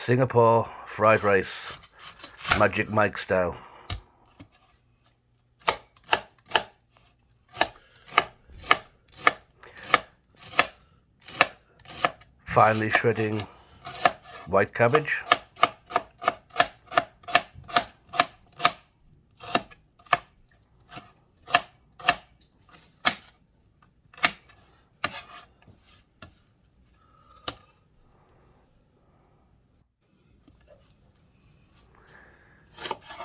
Singapore fried rice, Magic Mike style. Finely shredding white cabbage.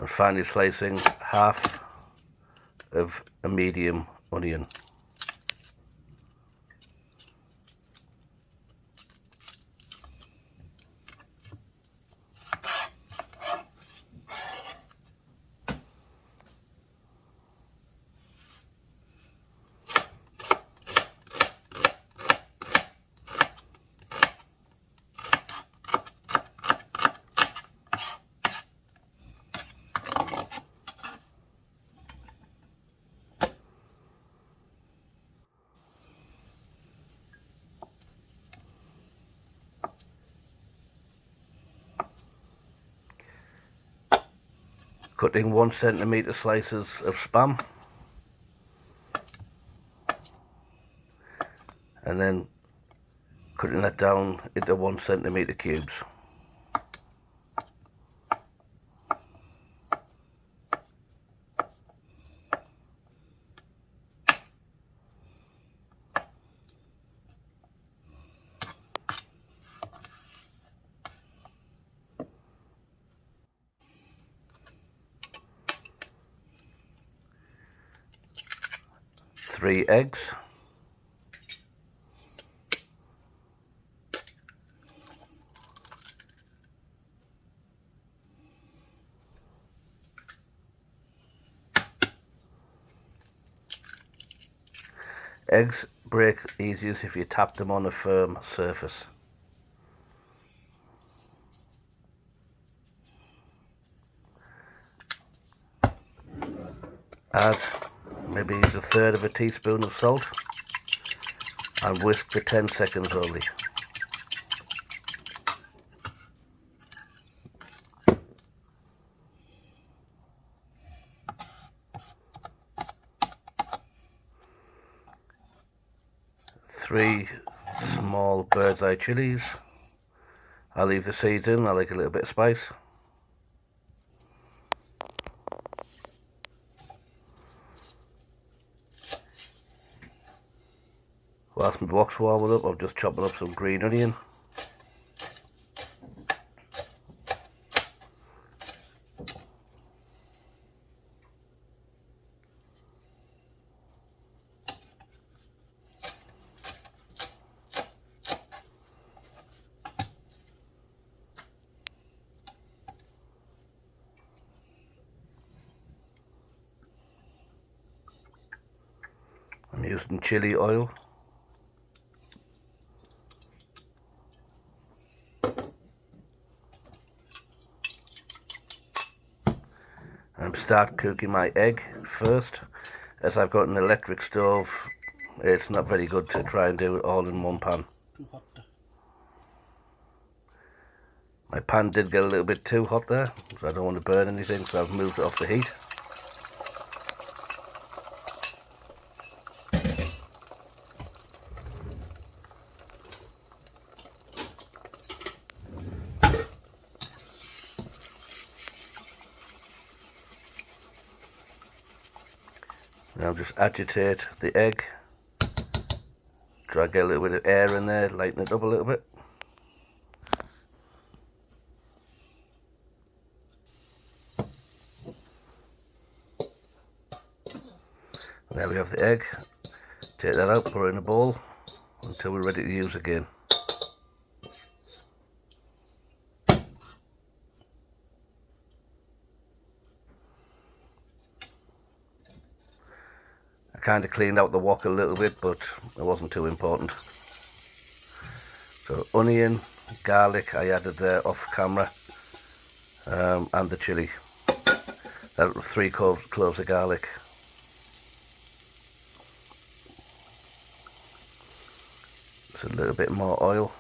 And finally slicing half of a medium onion. Cutting 1 centimetre slices of spam, and then cutting that down into 1 centimetre cubes. Three eggs. Eggs break easiest if you tap them on a firm surface. Add maybe use 1/3 of a teaspoon of salt and whisk for 10 seconds only. Three small bird's eye chilies. I'll leave the seeds in, I like a little bit of spice. Whilst my wok's warming up, I'm just chopping up some green onion. I'm using chili oil. And start cooking my egg first. As I've got an electric stove, it's not very good to try and do it all in one pan. Too hot. My pan did get a little bit too hot there, so I don't want to burn anything, so I've moved it off the heat. Now just agitate the egg, try to get a little bit of air in there, lighten it up a little bit. There we have the egg. Take that out, put it in a bowl until we're ready to use again. I kind of cleaned out the wok a little bit, but it wasn't too important. So onion, garlic I added there off camera, and the chili. That 3 cloves of garlic. Just a little bit more oil.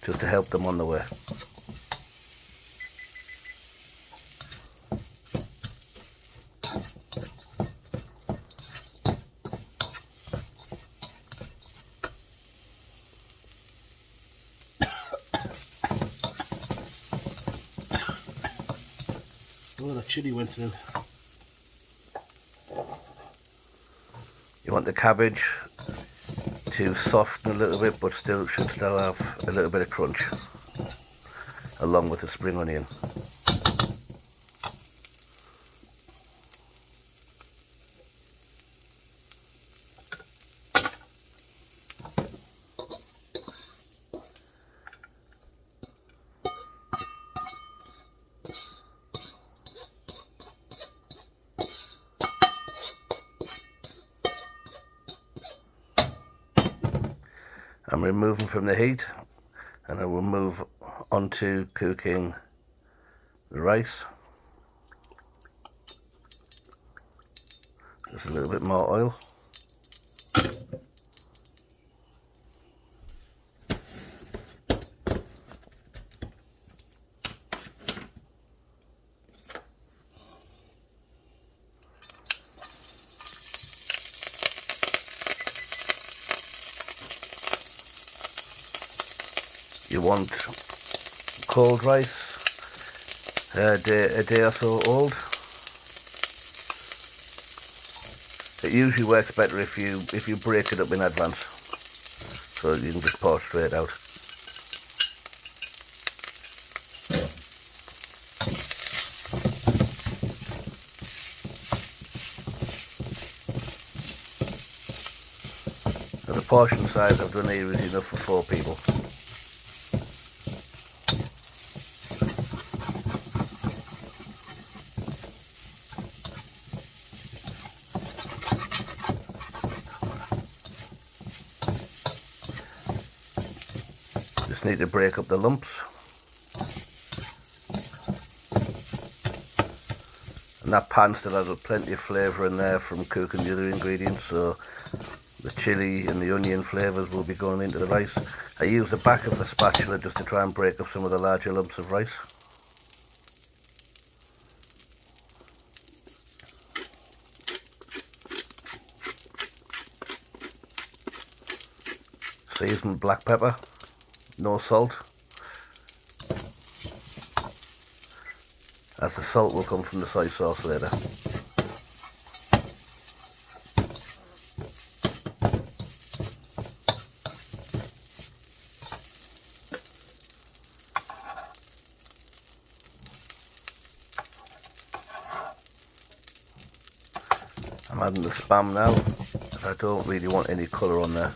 just to help them on the way. Oh, the chili went through. You want the cabbage to soften a little bit, but should still have a little bit of crunch, along with the spring onion. I'm removing from the heat, and I will move on to cooking the rice. Just a little bit more oil. You want cold rice, a day or so old. It usually works better if you break it up in advance, so you can just pour straight out. Now the portion size I've done here is enough for 4 people. Just need to break up the lumps. And that pan still has plenty of flavour in there from cooking the other ingredients, so the chilli and the onion flavours will be going into the rice. I use the back of the spatula just to try and break up some of the larger lumps of rice. Seasoned black pepper, no salt, as the salt will come from the soy sauce later. I'm adding the spam now, as I don't really want any colour on there.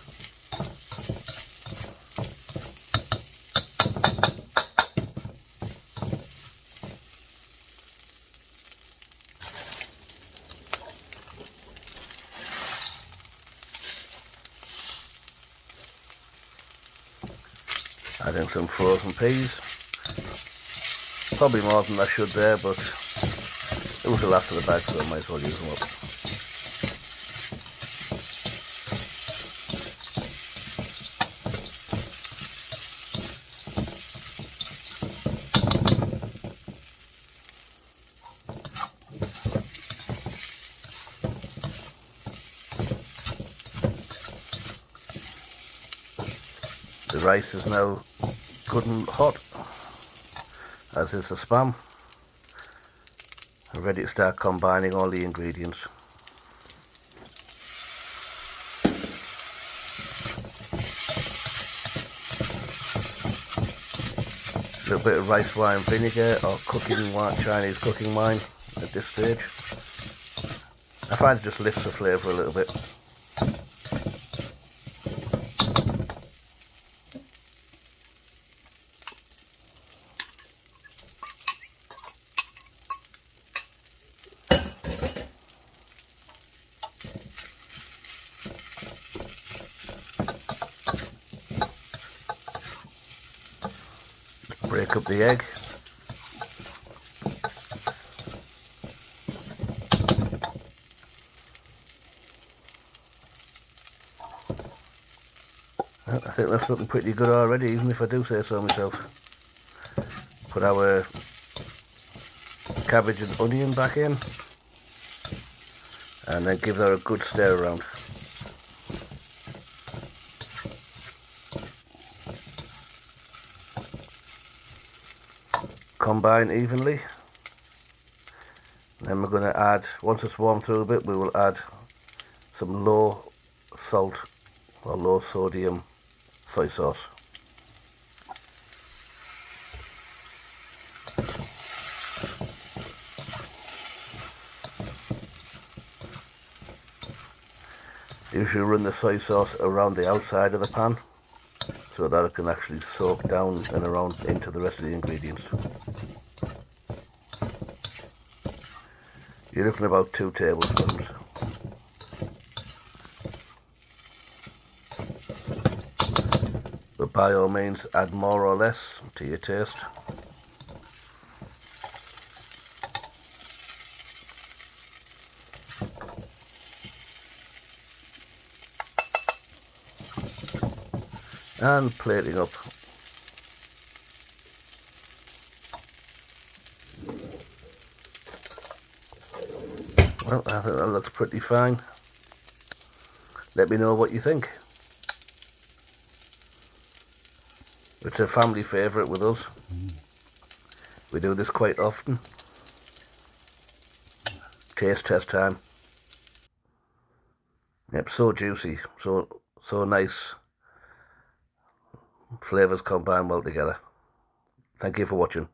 Adding some frozen peas, probably more than I should there, but it was the last of the bag, so I might as well use them up. The rice is now good and hot, as is the spam. I'm ready to start combining all the ingredients. A little bit of rice wine vinegar or Chinese cooking wine at this stage. I find it just lifts the flavour a little bit. Break up the egg. I think that's looking pretty good already, even if I do say so myself. Put our cabbage and onion back in, and then give that a good stir around. Combine evenly. Then we're going to add, once it's warmed through a bit, we will add some low salt or low sodium soy sauce. Usually run the soy sauce around the outside of the pan so that it can actually soak down and around into the rest of the ingredients. You're looking at about 2 tablespoons. But by all means add more or less to your taste. And plating up. Well, I think that looks pretty fine. Let me know what you think. It's a family favourite with us. We do this quite often. Taste test time. Yep, so juicy, so nice. Flavours combine well together. Thank you for watching.